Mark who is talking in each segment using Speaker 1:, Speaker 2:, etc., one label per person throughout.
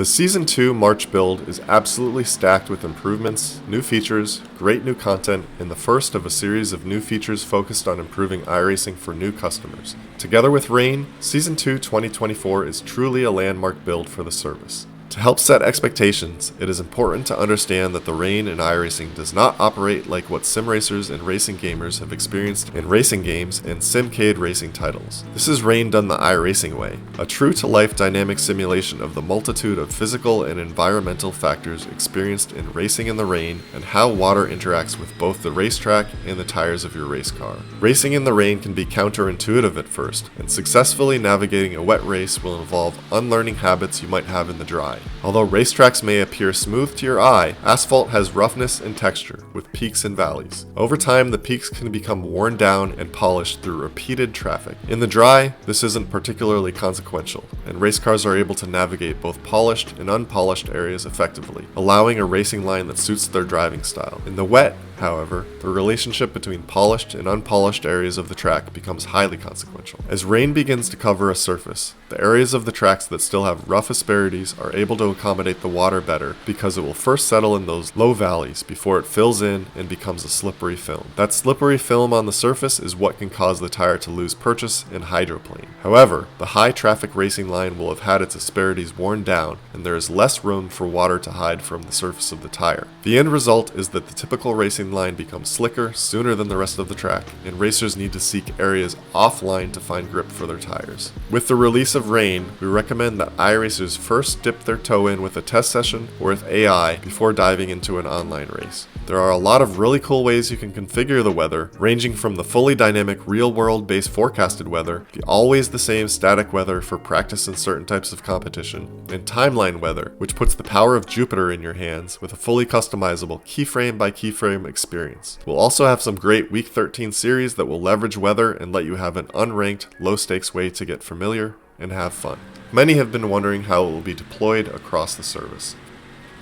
Speaker 1: The Season 2 March build is absolutely stacked with improvements, new features, great new content, and the first of a series of new features focused on improving iRacing for new customers. Together with Rain, Season 2 2024 is truly a landmark build for the service. To help set expectations, it is important to understand that the Rain in iRacing does not operate like what sim racers and racing gamers have experienced in racing games and simcade racing titles. This is Rain done the iRacing way, a true-to-life dynamic simulation of the multitude of physical and environmental factors experienced in racing in the rain and how water interacts with both the racetrack and the tires of your race car. Racing in the rain can be counterintuitive at first, and successfully navigating a wet race will involve unlearning habits you might have in the dry. Although racetracks may appear smooth to your eye, asphalt has roughness and texture, with peaks and valleys. Over time, the peaks can become worn down and polished through repeated traffic. In the dry, this isn't particularly consequential, and race cars are able to navigate both polished and unpolished areas effectively, allowing a racing line that suits their driving style. In the wet, however, the relationship between polished and unpolished areas of the track becomes highly consequential. As rain begins to cover a surface, the areas of the tracks that still have rough asperities are able to accommodate the water better because it will first settle in those low valleys before it fills in and becomes a slippery film. That slippery film on the surface is what can cause the tire to lose purchase and hydroplane. However, the high traffic racing line will have had its asperities worn down and there is less room for water to hide from the surface of the tire. The end result is that the typical racing line becomes slicker sooner than the rest of the track, and racers need to seek areas offline to find grip for their tires. With the release of Rain, we recommend that iRacers first dip their toe in with a test session or with AI before diving into an online race. There are a lot of really cool ways you can configure the weather, ranging from the fully dynamic real-world based forecasted weather, the always the same static weather for practice in certain types of competition, and timeline weather, which puts the power of Jupiter in your hands with a fully customizable keyframe by keyframe experience. We'll also have some great Week 13 series that will leverage weather and let you have an unranked, low-stakes way to get familiar and have fun. Many have been wondering how it will be deployed across the service.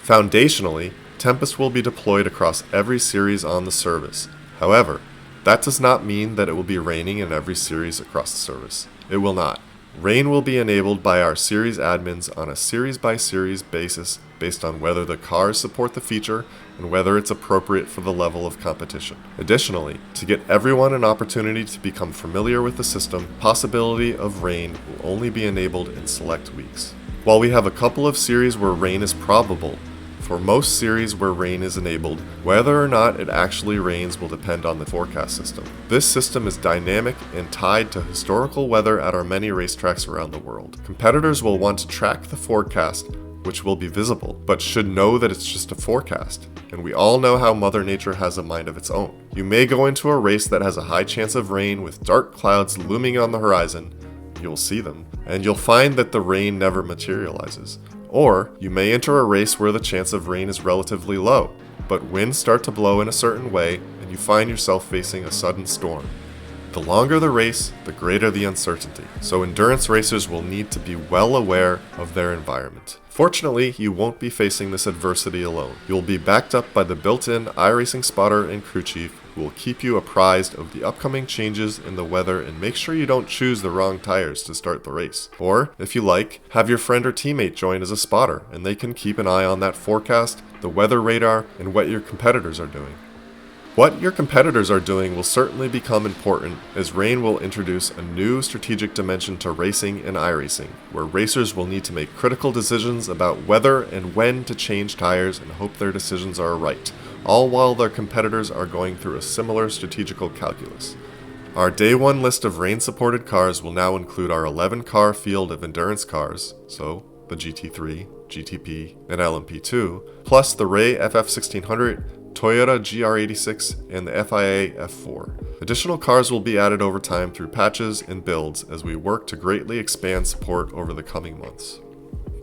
Speaker 1: Foundationally, Tempest will be deployed across every series on the service. However, that does not mean that it will be raining in every series across the service. It will not. Rain will be enabled by our series admins on a series-by-series basis based on whether the cars support the feature and whether it's appropriate for the level of competition. Additionally, to get everyone an opportunity to become familiar with the system, possibility of rain will only be enabled in select weeks. While we have a couple of series where rain is probable, for most series where rain is enabled, whether or not it actually rains will depend on the forecast system. This system is dynamic and tied to historical weather at our many racetracks around the world. Competitors will want to track the forecast, which will be visible, but should know that it's just a forecast. And we all know how Mother Nature has a mind of its own. You may go into a race that has a high chance of rain with dark clouds looming on the horizon. You'll see them, and you'll find that the rain never materializes. Or you may enter a race where the chance of rain is relatively low, but winds start to blow in a certain way and you find yourself facing a sudden storm. The longer the race, the greater the uncertainty, so endurance racers will need to be well aware of their environment. Fortunately, you won't be facing this adversity alone. You'll be backed up by the built-in iRacing spotter and crew chief who will keep you apprised of the upcoming changes in the weather and make sure you don't choose the wrong tires to start the race. Or, if you like, have your friend or teammate join as a spotter and they can keep an eye on that forecast, the weather radar, and what your competitors are doing. What your competitors are doing will certainly become important as Rain will introduce a new strategic dimension to racing and iRacing, where racers will need to make critical decisions about whether and when to change tires and hope their decisions are right, all while their competitors are going through a similar strategical calculus. Our Day 1 list of rain-supported cars will now include our 11-car field of endurance cars, so the GT3, GTP, and LMP2, plus the Ray FF1600, Toyota GR86, and the FIA F4. Additional cars will be added over time through patches and builds as we work to greatly expand support over the coming months.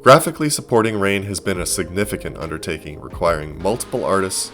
Speaker 1: Graphically supporting Rain has been a significant undertaking requiring multiple artists,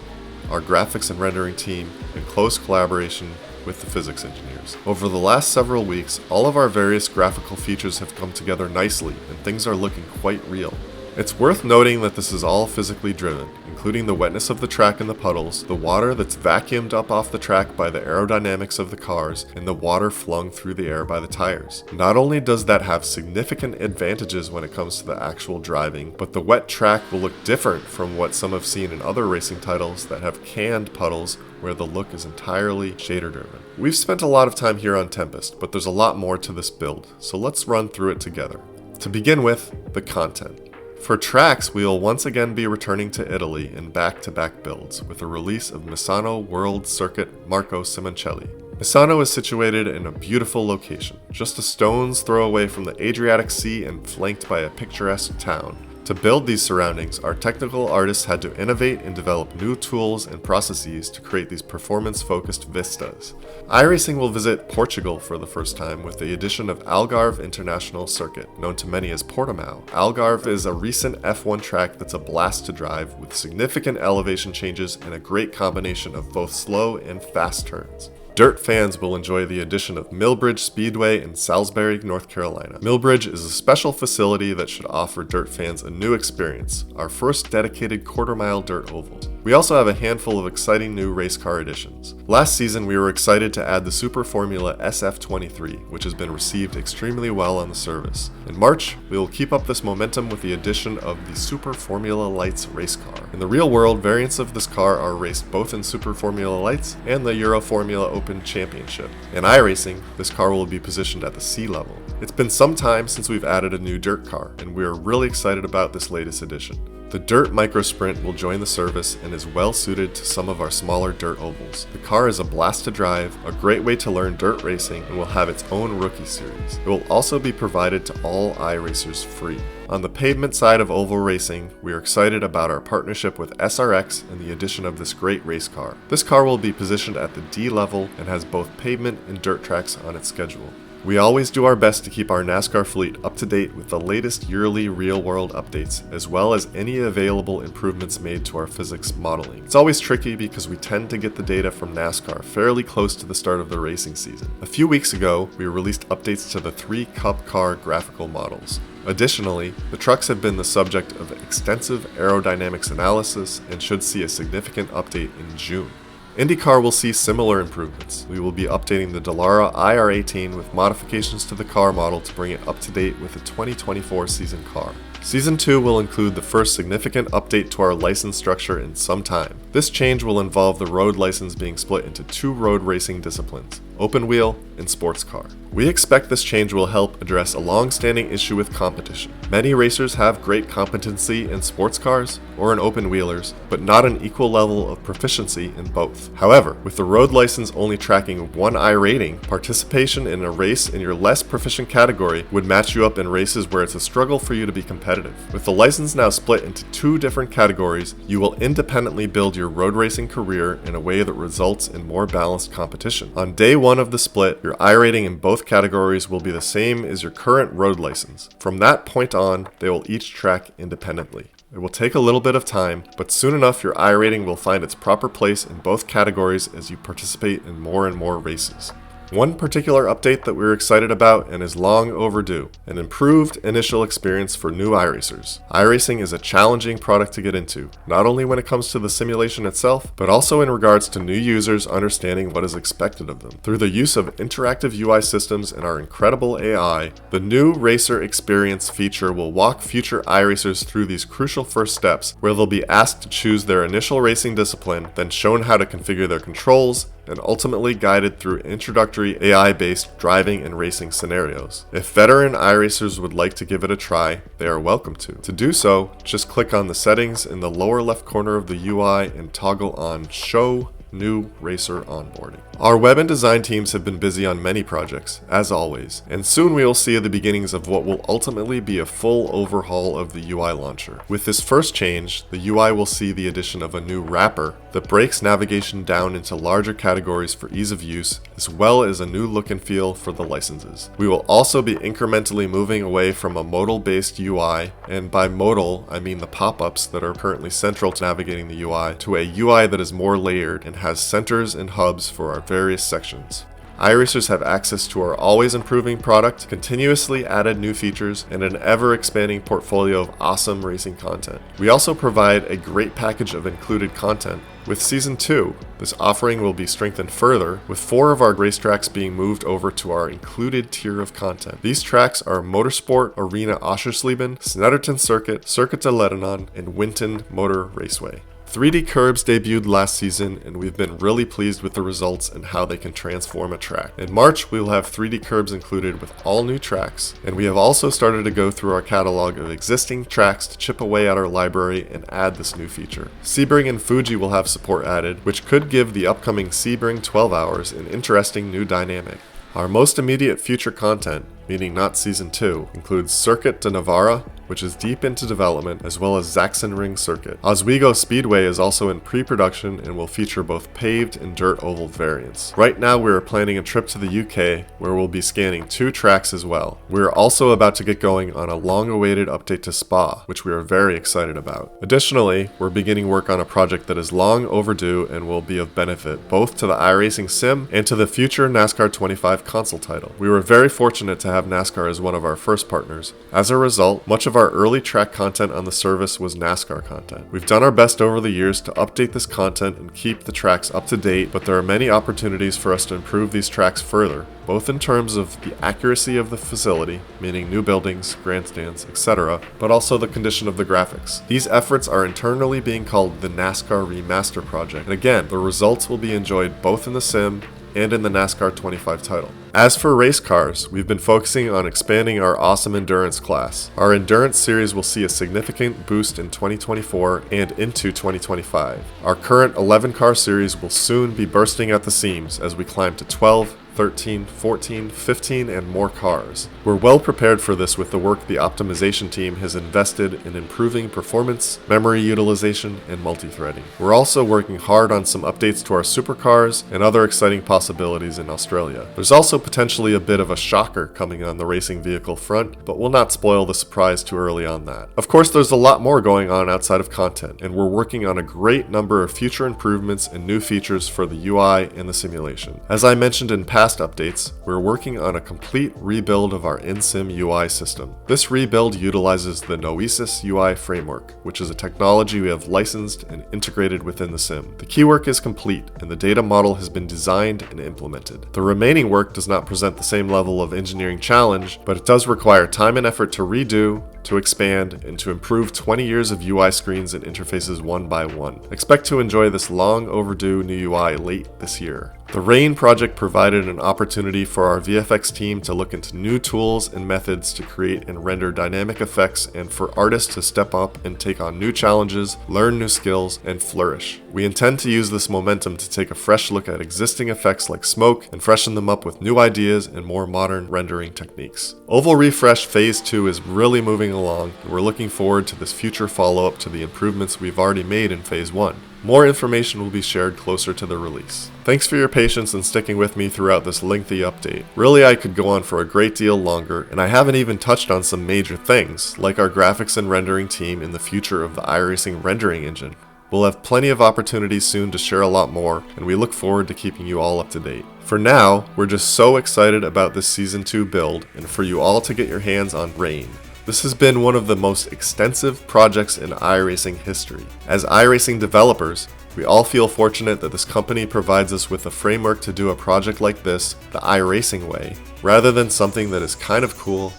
Speaker 1: our graphics and rendering team, and close collaboration with the physics engineers. Over the last several weeks, all of our various graphical features have come together nicely and things are looking quite real. It's worth noting that this is all physically driven, including the wetness of the track and the puddles, the water that's vacuumed up off the track by the aerodynamics of the cars, and the water flung through the air by the tires. Not only does that have significant advantages when it comes to the actual driving, but the wet track will look different from what some have seen in other racing titles that have canned puddles where the look is entirely shader driven. We've spent a lot of time here on Tempest, but there's a lot more to this build, so let's run through it together. To begin with, the content. For tracks, we will once again be returning to Italy in back-to-back builds with the release of Misano World Circuit Marco Simoncelli. Misano is situated in a beautiful location, just a stone's throw away from the Adriatic Sea and flanked by a picturesque town. To build these surroundings, our technical artists had to innovate and develop new tools and processes to create these performance-focused vistas. iRacing will visit Portugal for the first time with the addition of Algarve International Circuit, known to many as Portimao. Algarve is a recent F1 track that's a blast to drive with significant elevation changes and a great combination of both slow and fast turns. Dirt fans will enjoy the addition of Millbridge Speedway in Salisbury, North Carolina. Millbridge is a special facility that should offer dirt fans a new experience, our first dedicated quarter-mile dirt oval. We also have a handful of exciting new race car additions. Last season, we were excited to add the Super Formula SF23, which has been received extremely well on the service. In March, we will keep up this momentum with the addition of the Super Formula Lights race car. In the real world, variants of this car are raced both in Super Formula Lights and the Euro Formula Open Championship. In iRacing, this car will be positioned at the sea level. It's been some time since we've added a new dirt car, and we are really excited about this latest addition. The Dirt Micro Sprint will join the service and is well suited to some of our smaller dirt ovals. The car is a blast to drive, a great way to learn dirt racing, and will have its own rookie series. It will also be provided to all iRacers free. On the pavement side of oval racing, we are excited about our partnership with SRX and the addition of this great race car. This car will be positioned at the D level and has both pavement and dirt tracks on its schedule. We always do our best to keep our NASCAR fleet up to date with the latest yearly real-world updates, as well as any available improvements made to our physics modeling. It's always tricky because we tend to get the data from NASCAR fairly close to the start of the racing season. A few weeks ago, we released updates to the 3 Cup car graphical models. Additionally, the trucks have been the subject of extensive aerodynamics analysis and should see a significant update in June. IndyCar will see similar improvements. We will be updating the Dallara IR18 with modifications to the car model to bring it up to date with the 2024 season car. Season 2 will include the first significant update to our license structure in some time. This change will involve the road license being split into 2 road racing disciplines, open wheel and sports car. We expect this change will help address a long-standing issue with competition. Many racers have great competency in sports cars or in open wheelers, but not an equal level of proficiency in both. However, with the road license only tracking 1 I rating, participation in a race in your less proficient category would match you up in races where it's a struggle for you to be competitive. With the license now split into 2 different categories, you will independently build your road racing career in a way that results in more balanced competition. On day 1 of the split, your I rating in both categories will be the same as your current road license. From that point on, they will each track independently. It will take a little bit of time, but soon enough your I rating will find its proper place in both categories as you participate in more and more races. One particular update that we're excited about and is long overdue, an improved initial experience for new iRacers. iRacing is a challenging product to get into, not only when it comes to the simulation itself, but also in regards to new users understanding what is expected of them. Through the use of interactive UI systems and our incredible AI, the new Racer Experience feature will walk future iRacers through these crucial first steps, where they'll be asked to choose their initial racing discipline, then shown how to configure their controls, and ultimately guided through introductory AI-based driving and racing scenarios. If veteran iRacers would like to give it a try, they are welcome to. To do so, just click on the settings in the lower left corner of the UI and toggle on Show New Racer Onboarding. Our web and design teams have been busy on many projects, as always, and soon we will see the beginnings of what will ultimately be a full overhaul of the UI launcher. With this first change, the UI will see the addition of a new wrapper that breaks navigation down into larger categories for ease of use, as well as a new look and feel for the licenses. We will also be incrementally moving away from a modal-based UI, and by modal, I mean the pop-ups that are currently central to navigating the UI, to a UI that is more layered and has centers and hubs for our various sections. iRacers have access to our always improving product, continuously added new features, and an ever-expanding portfolio of awesome racing content. We also provide a great package of included content. With Season 2, this offering will be strengthened further, with 4 of our racetracks being moved over to our included tier of content. These tracks are Motorsport Arena Oschersleben, Snetterton Circuit, Circuit de Lebanon, and Winton Motor Raceway. 3D curbs debuted last season, and we've been really pleased with the results and how they can transform a track. In March, we will have 3D curbs included with all new tracks, and we have also started to go through our catalog of existing tracks to chip away at our library and add this new feature. Sebring and Fuji will have support added, which could give the upcoming Sebring 12 Hours an interesting new dynamic. Our most immediate future content, meaning not Season 2, includes Circuit de Navarra, which is deep into development, as well as Sachsenring Circuit. Oswego Speedway is also in pre-production and will feature both paved and dirt oval variants. Right now we are planning a trip to the UK where we'll be scanning 2 tracks as well. We are also about to get going on a long-awaited update to Spa, which we are very excited about. Additionally, we're beginning work on a project that is long overdue and will be of benefit both to the iRacing sim and to the future NASCAR 25 console title. We were very fortunate to have NASCAR as one of our first partners. As a result, much of our early track content on the service was NASCAR content. We've done our best over the years to update this content and keep the tracks up to date, but there are many opportunities for us to improve these tracks further, both in terms of the accuracy of the facility, meaning new buildings, grandstands, etc., but also the condition of the graphics. These efforts are internally being called the NASCAR Remaster Project, and again, the results will be enjoyed both in the sim and in the NASCAR 25 title. As for race cars, we've been focusing on expanding our awesome endurance class. Our endurance series will see a significant boost in 2024 and into 2025. Our current 11 car series will soon be bursting at the seams as we climb to 12, 13, 14, 15, and more cars. We're well prepared for this with the work the optimization team has invested in improving performance, memory utilization, and multi-threading. We're also working hard on some updates to our supercars and other exciting possibilities in Australia. There's also potentially a bit of a shocker coming on the racing vehicle front, but we'll not spoil the surprise too early on that. Of course, there's a lot more going on outside of content, and we're working on a great number of future improvements and new features for the UI and the simulation. As I mentioned in past updates, we're working on a complete rebuild of our in-sim UI system. This rebuild utilizes the Noesis UI framework, which is a technology we have licensed and integrated within the sim. The key work is complete, and the data model has been designed and implemented. The remaining work does not present the same level of engineering challenge, but it does require time and effort to redo, to expand, and to improve 20 years of UI screens and interfaces one by one. Expect to enjoy this long overdue new UI late this year. The RAIN project provided an opportunity for our VFX team to look into new tools and methods to create and render dynamic effects, and for artists to step up and take on new challenges, learn new skills, and flourish. We intend to use this momentum to take a fresh look at existing effects like smoke and freshen them up with new ideas and more modern rendering techniques. Oval Refresh Phase 2 is really moving along, and we're looking forward to this future follow-up to the improvements we've already made in Phase 1. More information will be shared closer to the release. Thanks for your patience and sticking with me throughout this lengthy update. Really, I could go on for a great deal longer, and I haven't even touched on some major things, like our graphics and rendering team and the future of the iRacing rendering engine. We'll have plenty of opportunities soon to share a lot more, and we look forward to keeping you all up to date. For now, we're just so excited about this Season 2 build, and for you all to get your hands on RAIN. This has been one of the most extensive projects in iRacing history. As iRacing developers, we all feel fortunate that this company provides us with a framework to do a project like this the iRacing way, rather than something that is kind of cool,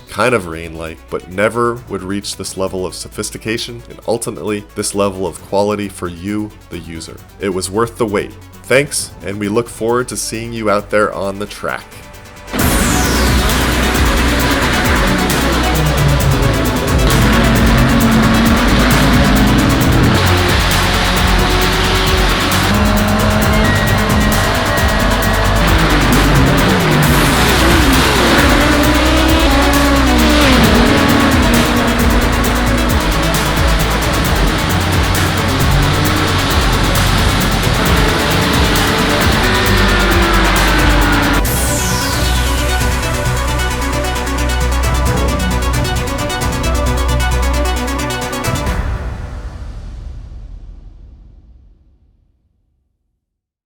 Speaker 1: kind of RAIN-like, but never would reach this level of sophistication and ultimately this level of quality for you, the user. It was worth the wait. Thanks, and we look forward to seeing you out there on the track.